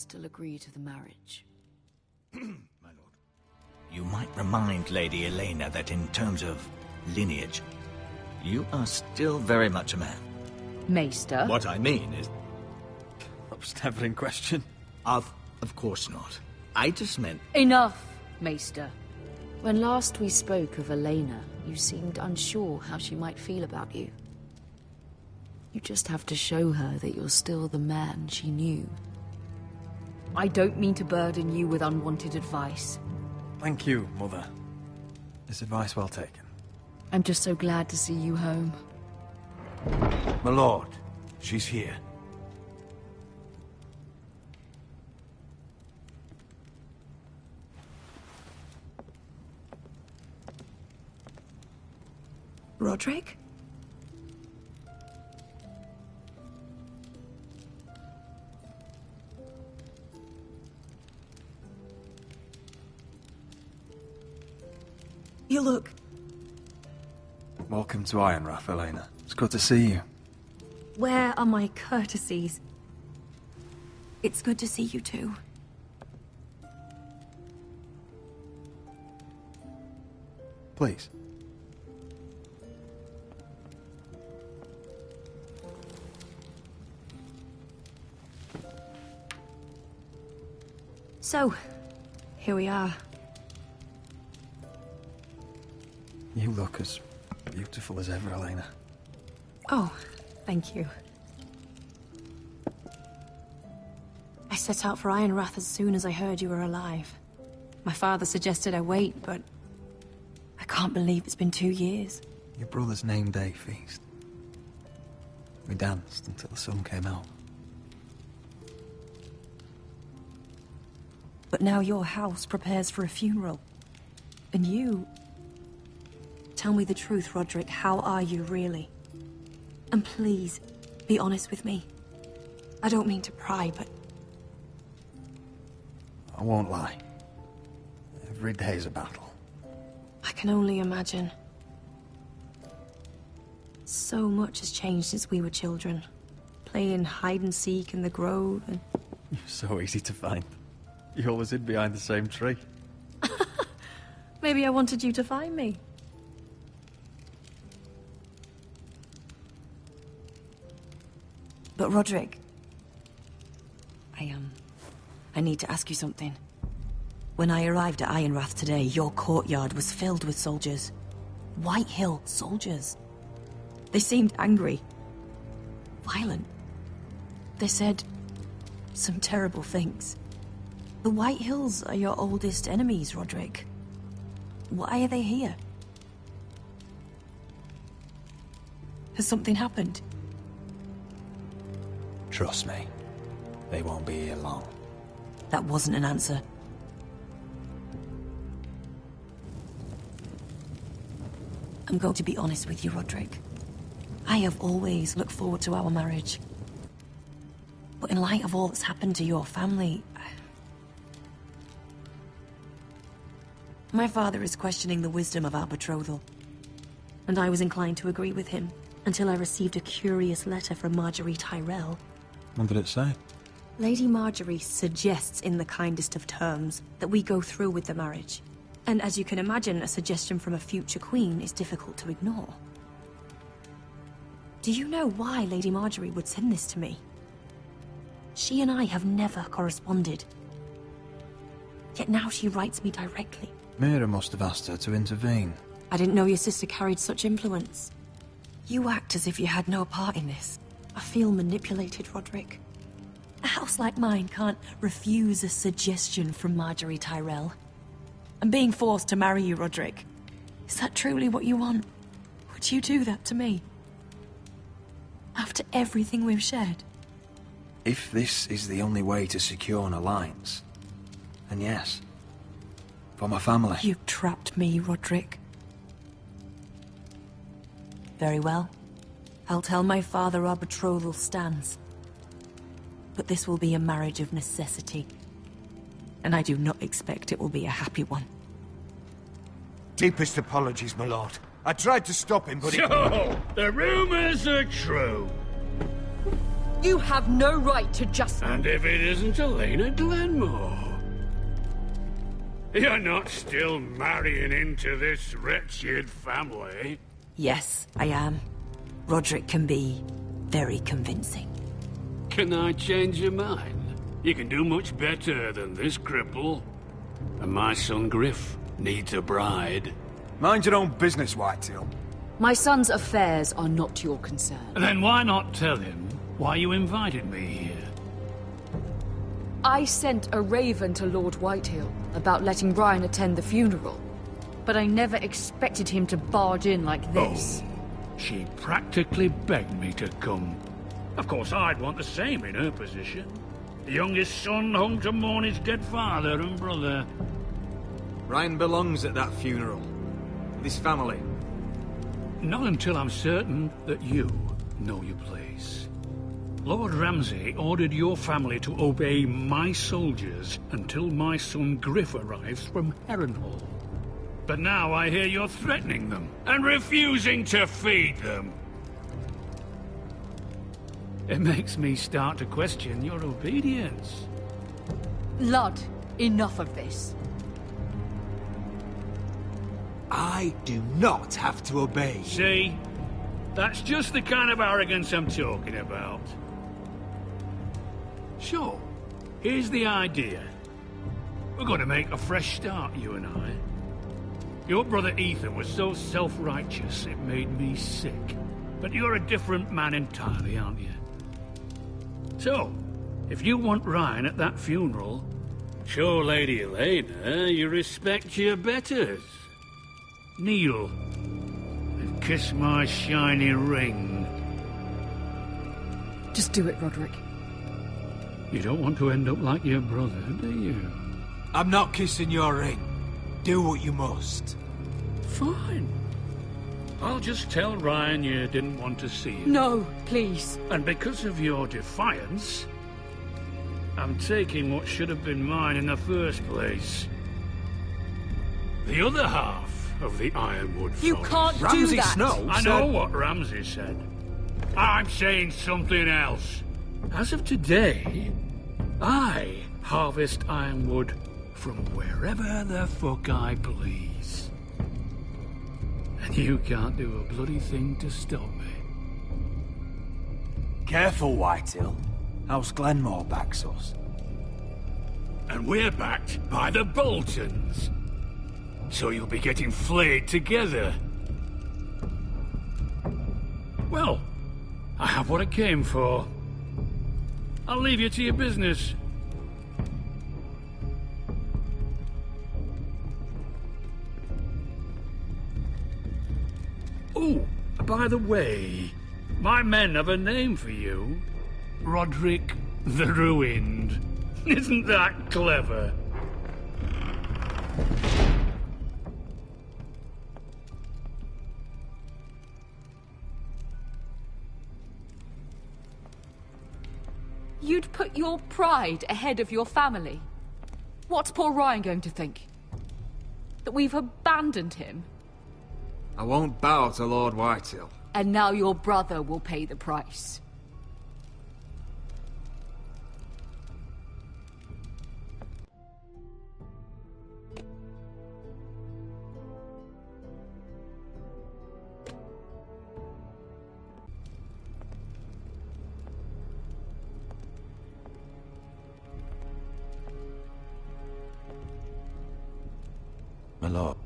still agree to the marriage. My lord. You might remind Lady Elena that in terms of lineage, you are still very much a man. Maester? What I mean is... That was never in question. Of course not. I just meant... Enough, Maester. When last we spoke of Elena, you seemed unsure how she might feel about you. You just have to show her that you're still the man she knew. I don't mean to burden you with unwanted advice. Thank you, Mother. This advice well taken. I'm just so glad to see you home. My lord, she's here. Roderick? You look... Welcome to Ironrath, Elena. It's good to see you. Where are my courtesies? It's good to see you too. Please. So, here we are. You look as beautiful as ever, Elena. Oh, thank you. I set out for Ironrath as soon as I heard you were alive. My father suggested I wait, but I can't believe it's been 2 years. Your brother's name day feast. We danced until the sun came out. But now your house prepares for a funeral. And you... Tell me the truth, Roderick. How are you, really? And please, be honest with me. I don't mean to pry, but... I won't lie. Every day's a battle. I can only imagine. So much has changed since we were children. Playing hide-and-seek in the grove and... You're so easy to find. You always hid behind the same tree. Maybe I wanted you to find me. But Roderick... I need to ask you something. When I arrived at Ironrath today, your courtyard was filled with soldiers. White Hill soldiers. They seemed angry. Violent. They said... some terrible things. The White Hills are your oldest enemies, Roderick. Why are they here? Has something happened? Trust me. They won't be here long. That wasn't an answer. I'm going to be honest with you, Roderick. I have always looked forward to our marriage. But in light of all that's happened to your family... My father is questioning the wisdom of our betrothal. And I was inclined to agree with him, until I received a curious letter from Marjorie Tyrell. What did it say? Lady Marjorie suggests in the kindest of terms that we go through with the marriage. And as you can imagine, a suggestion from a future queen is difficult to ignore. Do you know why Lady Marjorie would send this to me? She and I have never corresponded. Yet now she writes me directly. Mira must have asked her to intervene. I didn't know your sister carried such influence. You act as if you had no part in this. I feel manipulated, Roderick. A house like mine can't refuse a suggestion from Marjorie Tyrell. I'm being forced to marry you, Roderick. Is that truly what you want? Would you do that to me? After everything we've shared? If this is the only way to secure an alliance, then yes. For my family. You trapped me, Roderick. Very well. I'll tell my father our betrothal stands. But this will be a marriage of necessity. And I do not expect it will be a happy one. Deepest apologies, my lord. I tried to stop him, but So, the rumors are true. You have no right to just... And if it isn't Elena Glenmore? You're not still marrying into this wretched family? Yes, I am. Roderick can be very convincing. Can I change your mind? You can do much better than this cripple. And my son Griff needs a bride. Mind your own business, Whitetail. My son's affairs are not your concern. Then why not tell him why you invited me here? I sent a raven to Lord Whitehill about letting Ryan attend the funeral. But I never expected him to barge in like this. Oh, she practically begged me to come. Of course, I'd want the same in her position. The youngest son home to mourn his dead father and brother. Ryan belongs at that funeral. With his family. Not until I'm certain that you know your place. Lord Ramsay ordered your family to obey my soldiers until my son Griff arrives from Harrenhal. But now I hear you're threatening them and refusing to feed them. It makes me start to question your obedience. Lud, enough of this. I do not have to obey. See? That's just the kind of arrogance I'm talking about. So, here's the idea. We're going to make a fresh start, you and I. Your brother Ethan was so self-righteous it made me sick. But you're a different man entirely, aren't you? So, if you want Ryan at that funeral, show Lady Elena you respect your betters. Kneel and kiss my shiny ring. Just do it, Roderick. You don't want to end up like your brother, do you? I'm not kissing your ring. Do what you must. Fine. I'll just tell Ryan you didn't want to see him. No, please. And because of your defiance, I'm taking what should have been mine in the first place. The other half of the Ironwood Forest. You can't do Ramsay that. Snow I said... know what Ramsay said. I'm saying something else. As of today, I harvest ironwood from wherever the fuck I please. And you can't do a bloody thing to stop me. Careful, Whitetail. House Glenmore backs us. And we're backed by the Boltons. So you'll be getting flayed together. Well, I have what I came for. I'll leave you to your business. Oh, by the way, my men have a name for you. Roderick the Ruined. Isn't that clever? You'd put your pride ahead of your family. What's poor Ryan going to think? That we've abandoned him? I won't bow to Lord Whitetail. And now your brother will pay the price. My lord.